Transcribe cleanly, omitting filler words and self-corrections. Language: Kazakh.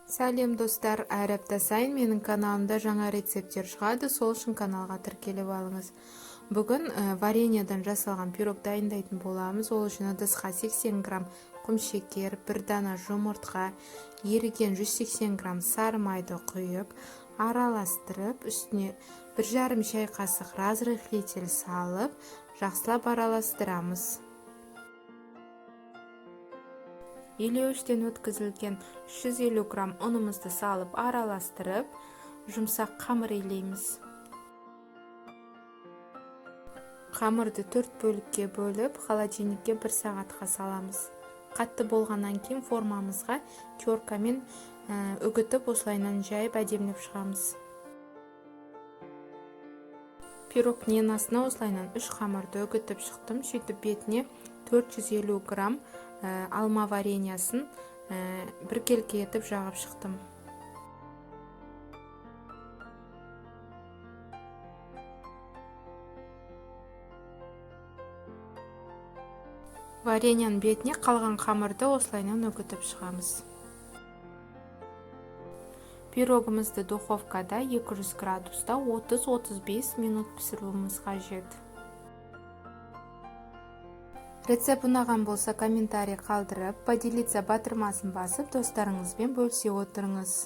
Сәлем достар, әр апта сайын менің каналымда жаңа рецепттер шығады, сол үшін каналға тіркеліп алыңыз. Бүгін вареньеден жасалған пирог дайындайтын боламыз. Ол үшін ыдысқа 80 грамм құм шекер, бір дана жұмыртқа, еріген 180 грамм сары майды құйып, араластырып, үстіне 1,5 шай қасық разрыхлитель салып, жақсылап араластырамыз. Илеуіштен өткізілген 350 грамм ұнымызды салып араластырып, жұмсақ қамыр илейміз. Қамырды 4 бөлікке бөліп, холодильникке 1 сағатқа саламыз. Қатты болғаннан кейін формамызға теркамен үгітіп, осылайынан жайып әдемілеп шығамыз. Пирог ненасына осылайынан 3 қамырды үгітіп шықтым. Сөйтіп бетіне 450 грамм алма вареньясын бір келке етіп жағып шықтым. Вареньяның бетіне қалған қамырды осылайынан үгітіп шығамыз. Пирогымызды духовкада 200 градуста 30-35 минут пісіруіміз қажет. Рецепт ұнаған болса комментарий қалдырып, поделиться батырмасын басып, достарыңызбен бөлісе отырыңыз.